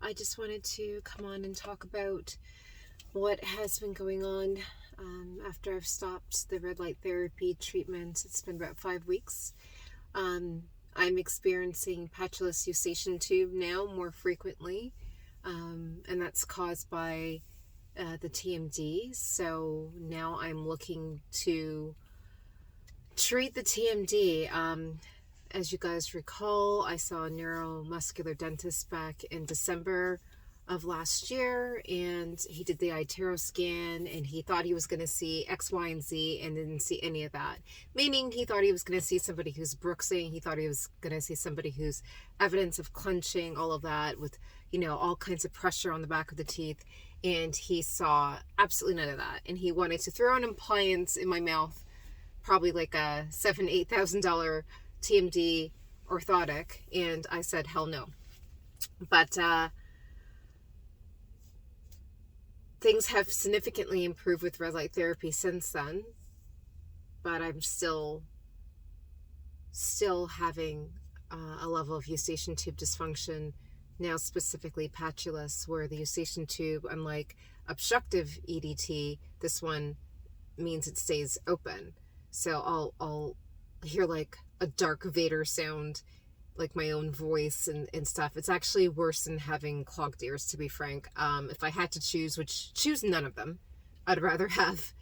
I just wanted to come on and talk about what has been going on after I've stopped the red light therapy treatment. It's been about 5 weeks. I'm experiencing patulous eustachian tube now more frequently, and that's caused by the TMD. So now I'm looking to treat the TMD. As you guys recall, I saw a neuromuscular dentist back in December of last year, and he did the iTero scan, and he thought he was going to see X, Y, and Z, and didn't see any of that. Meaning he thought he was going to see somebody who's bruxing, he thought he was going to see somebody who's evidence of clenching, all of that, with, all kinds of pressure on the back of the teeth, and he saw absolutely none of that. And he wanted to throw an appliance in my mouth, probably like a $7,000-$8,000 TMD orthotic, and I said hell no. But things have significantly improved with red light therapy since then, but I'm still having a level of eustachian tube dysfunction, now specifically patulous, where the eustachian tube, unlike obstructive EDT, this one means it stays open. So I'll hear like a Dark Vader sound, like my own voice and stuff. It's actually worse than having clogged ears, to be frank. If I had to choose, which choose none of them, I'd rather have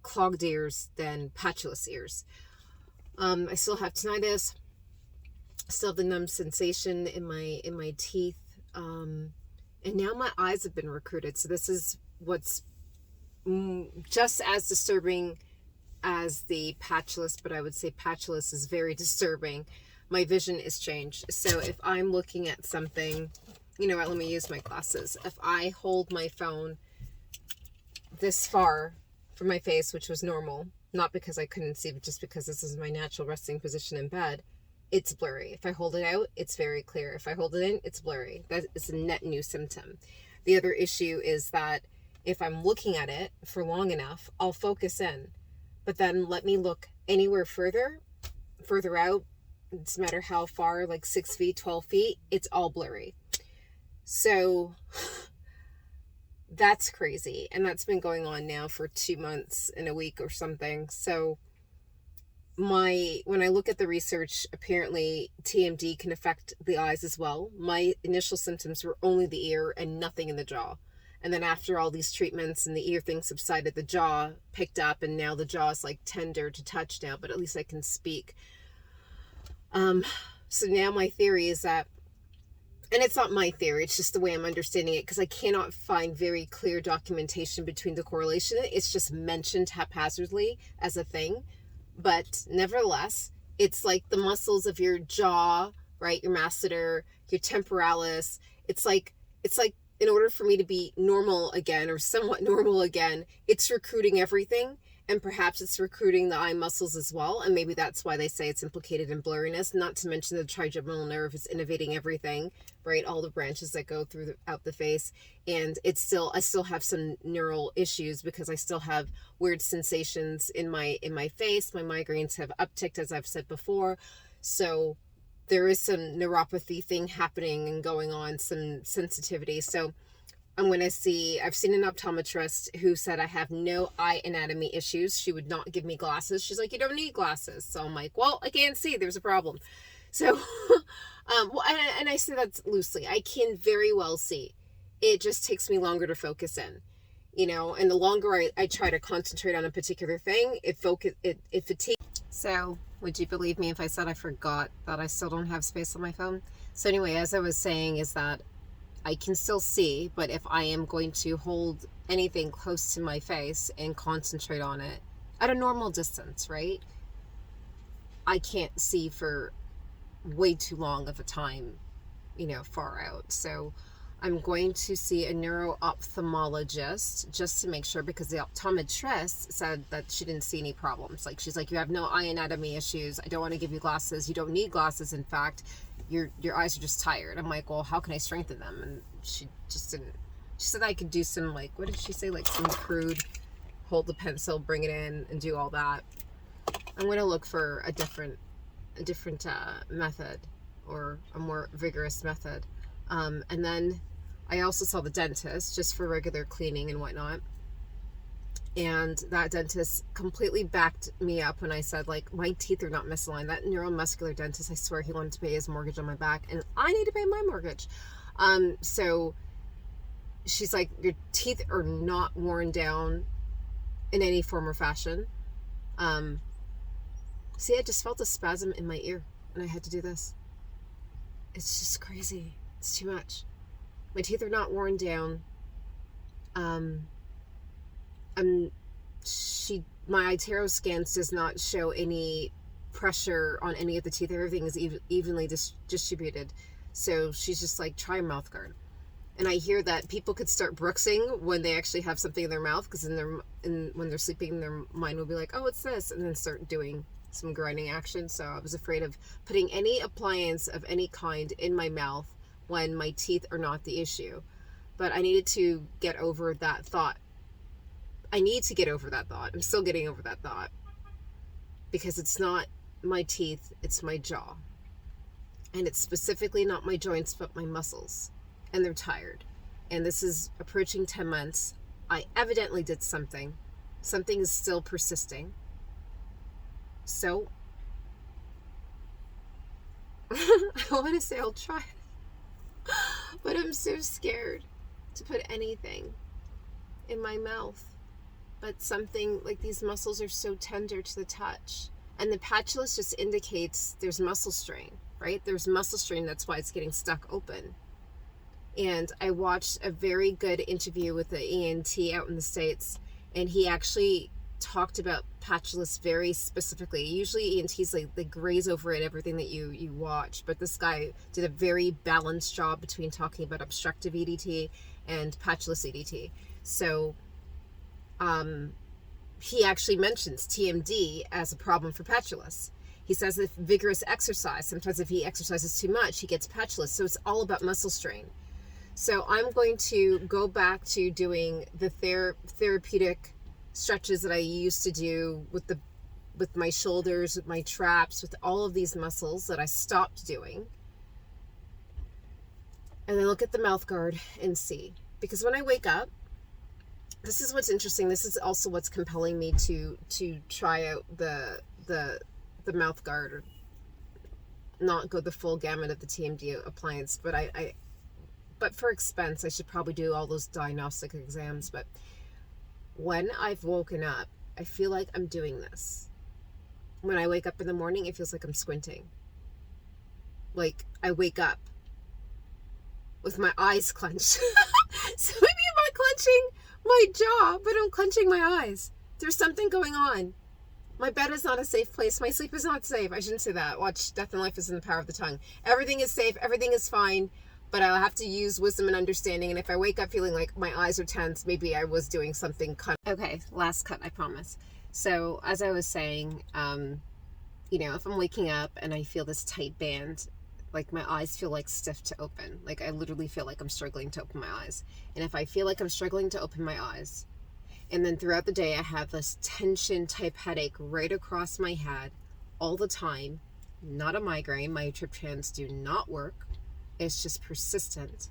clogged ears than patulous ears. I still have tinnitus, still have the numb sensation in my teeth, and now my eyes have been recruited. So this is what's just as disturbing as the patulous, but I would say patulous is very disturbing. My vision is changed. So if I'm looking at something, let me use my glasses. If I hold my phone this far from my face, which was normal, not because I couldn't see, but just because this is my natural resting position in bed, it's blurry. If I hold it out, it's very clear. If I hold it in, it's blurry. That is a net new symptom. The other issue is that if I'm looking at it for long enough, I'll focus in. But then let me look anywhere further out, it doesn't matter how far, like 6 feet, 12 feet, it's all blurry. So that's crazy. And that's been going on now for 2 months and a week or something. So when I look at the research, apparently TMD can affect the eyes as well. My initial symptoms were only the ear and nothing in the jaw. And then after all these treatments and the ear thing subsided, the jaw picked up, and now the jaw is like tender to touch now, but at least I can speak. So now my theory is that, and it's not my theory, it's just the way I'm understanding it, because I cannot find very clear documentation between the correlation. It's just mentioned haphazardly as a thing. But nevertheless, it's like the muscles of your jaw, right? Your masseter, your temporalis. It's like in order for me to be normal again, or somewhat normal again, it's recruiting everything, and perhaps it's recruiting the eye muscles as well, and maybe that's why they say it's implicated in blurriness, not to mention the trigeminal nerve is innervating everything, right? All the branches that go out the face, and I still have some neural issues because I still have weird sensations in my face. My migraines have upticked, as I've said before, so there is some neuropathy thing happening and going on, some sensitivity. So I've seen an optometrist who said I have no eye anatomy issues. She would not give me glasses. She's like, you don't need glasses. So I'm like, well, I can't see. There's a problem. So, and I say that loosely. I can very well see. It just takes me longer to focus in, and the longer I try to concentrate on a particular thing, it fatigues. So would you believe me if I said I forgot that I still don't have space on my phone? So anyway, as I was saying, is that I can still see, but if I am going to hold anything close to my face and concentrate on it at a normal distance, right? I can't see for way too long of a time, far out. So I'm going to see a neuro-ophthalmologist just to make sure, because the optometrist said that she didn't see any problems. Like, she's like, you have no eye anatomy issues. I don't want to give you glasses. You don't need glasses. In fact, your eyes are just tired. I'm like, well, how can I strengthen them? And she just didn't. She said I could do some, like, what did she say? Like some crude, hold the pencil, bring it in, and do all that. I'm going to look for a different method. or a more vigorous method. And then I also saw the dentist just for regular cleaning and whatnot. And that dentist completely backed me up when I said, like, my teeth are not misaligned. That neuromuscular dentist, I swear he wanted to pay his mortgage on my back, and I need to pay my mortgage. So she's like, your teeth are not worn down in any form or fashion. See, I just felt a spasm in my ear, and I had to do this. It's just crazy. It's too much. My teeth are not worn down. My iTero scans does not show any pressure on any of the teeth. Everything is evenly distributed. So she's just like, try a mouth guard. And I hear that people could start brooksing when they actually have something in their mouth, because when they're sleeping, their mind will be like, oh, it's this, and then start doing some grinding action. So I was afraid of putting any appliance of any kind in my mouth when my teeth are not the issue. But I needed to get over that thought. I'm still getting over that thought, because it's not my teeth, it's my jaw. And it's specifically not my joints, but my muscles. And they're tired. And this is approaching 10 months. I evidently did something. Something is still persisting. So, I want to say I'll try it. But I'm so scared to put anything in my mouth. But something like, these muscles are so tender to the touch. And the patulus just indicates there's muscle strain, right? There's muscle strain, that's why it's getting stuck open. And I watched a very good interview with the ENT out in the States, and he actually talked about patulus very specifically. Usually ENTs, they graze over it, everything that you watch, but this guy did a very balanced job between talking about obstructive EDT and patulous EDT. So he actually mentions TMD as a problem for patulus. He says if vigorous exercise, sometimes if he exercises too much, he gets patulus. So it's all about muscle strain. So I'm going to go back to doing the therapeutic stretches that I used to do with my shoulders, with my traps, with all of these muscles that I stopped doing. And then look at the mouth guard and see. Because when I wake up, this is what's interesting. This is also what's compelling me to try out the mouth guard, or not go the full gamut of the TMD appliance. But for expense, I should probably do all those diagnostic exams. But when I've woken up, I feel like I'm doing this. When I wake up in the morning, it feels like I'm squinting. Like I wake up with my eyes clenched. So maybe I'm not clenching my jaw, but I'm clenching my eyes. There's something going on. My bed is not a safe place. My sleep is not safe. I shouldn't say that. Watch, Death and Life is in the Power of the Tongue. Everything is safe. Everything is fine. But I'll have to use wisdom and understanding. And if I wake up feeling like my eyes are tense, maybe I was doing something. Okay, last cut, I promise. So as I was saying, if I'm waking up and I feel this tight band, like my eyes feel like stiff to open. Like I literally feel like I'm struggling to open my eyes. And if I feel like I'm struggling to open my eyes, and then throughout the day I have this tension type headache right across my head all the time, not a migraine, my triptans do not work. It's just persistent.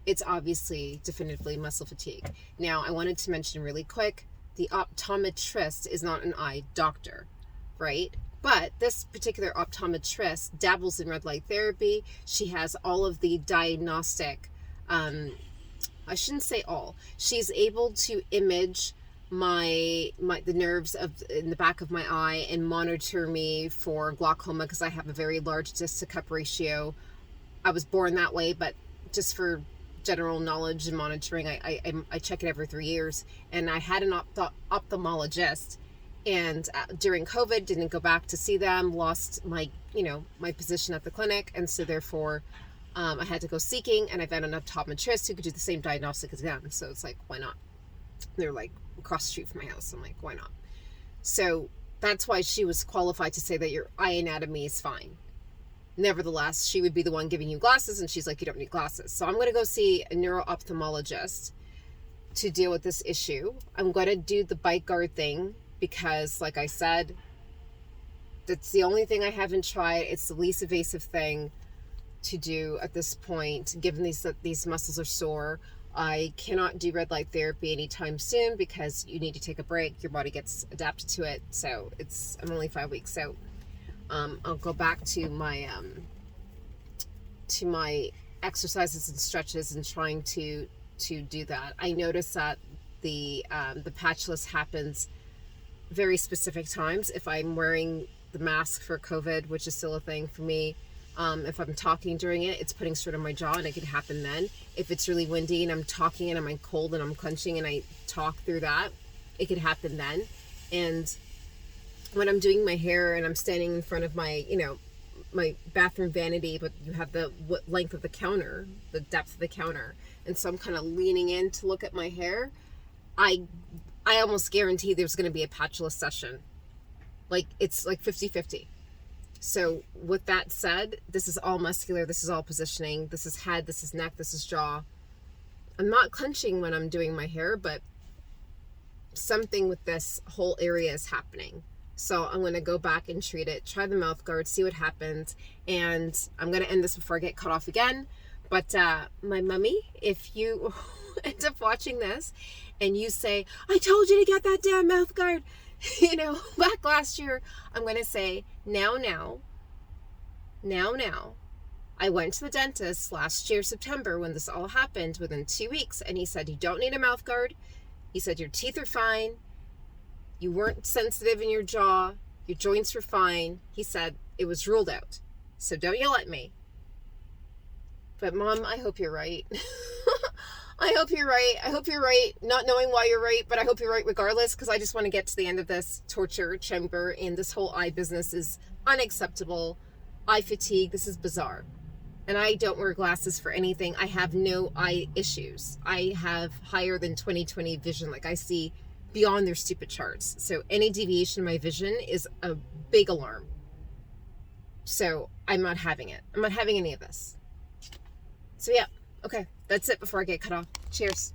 It's obviously definitively muscle fatigue. Now, I wanted to mention really quick, the optometrist is not an eye doctor, right? But this particular optometrist dabbles in red light therapy. She has all of the diagnostic, I shouldn't say all. She's able to image the nerves in the back of my eye and monitor me for glaucoma, because I have a very large disc to cup ratio. I was born that way, but just for general knowledge and monitoring, I check it every 3 years. And I had an ophthalmologist, and during COVID, didn't go back to see them, lost my position at the clinic. And so therefore, I had to go seeking, and I found an optometrist who could do the same diagnostic exam. So it's like, why not? They're like across the street from my house. I'm like, why not? So that's why she was qualified to say that your eye anatomy is fine. Nevertheless, she would be the one giving you glasses, and she's like, you don't need glasses. So I'm going to go see a neuro-ophthalmologist to deal with this issue. I'm going to do the bite guard thing because, like I said, That's the only thing I haven't tried. It's the least evasive thing to do at this point, given these muscles are sore. I cannot do red light therapy anytime soon because you need to take a break. Your body gets adapted to it. So I'm only 5 weeks. So I'll go back to my exercises and stretches and trying to do that. I notice that the patchless happens very specific times. If I'm wearing the mask for COVID, which is still a thing for me, if I'm talking during it, it's putting straight on my jaw, and it could happen then. If it's really windy and I'm talking and I'm cold and I'm clenching and I talk through that, it could happen then. And when I'm doing my hair and I'm standing in front of my, my bathroom vanity, but you have the length of the counter, the depth of the counter, and so I'm kind of leaning in to look at my hair, I almost guarantee there's going to be a patchless session. Like, it's like 50-50. So with that said, this is all muscular, this is all positioning, this is head, this is neck, this is jaw. I'm not clenching when I'm doing my hair, but something with this whole area is happening. So I'm going to go back and treat it, try the mouth guard, see what happens. And I'm going to end this before I get cut off again. But my mummy, if you end up watching this and you say, I told you to get that damn mouth guard, back last year, I'm going to say, now. I went to the dentist last year, September, when this all happened, within 2 weeks. And he said, you don't need a mouth guard. He said, your teeth are fine. You weren't sensitive in your jaw. Your joints were fine. He said it was ruled out. So don't yell at me. But Mom, I hope you're right. I hope you're right. I hope you're right. Not knowing why you're right, but I hope you're right regardless, because I just want to get to the end of this torture chamber, and this whole eye business is unacceptable. Eye fatigue. This is bizarre. And I don't wear glasses for anything. I have no eye issues. I have higher than 20/20 vision. Like, I see beyond their stupid charts. So any deviation in my vision is a big alarm. So I'm not having it. I'm not having any of this. So yeah, okay, that's it before I get cut off. Cheers.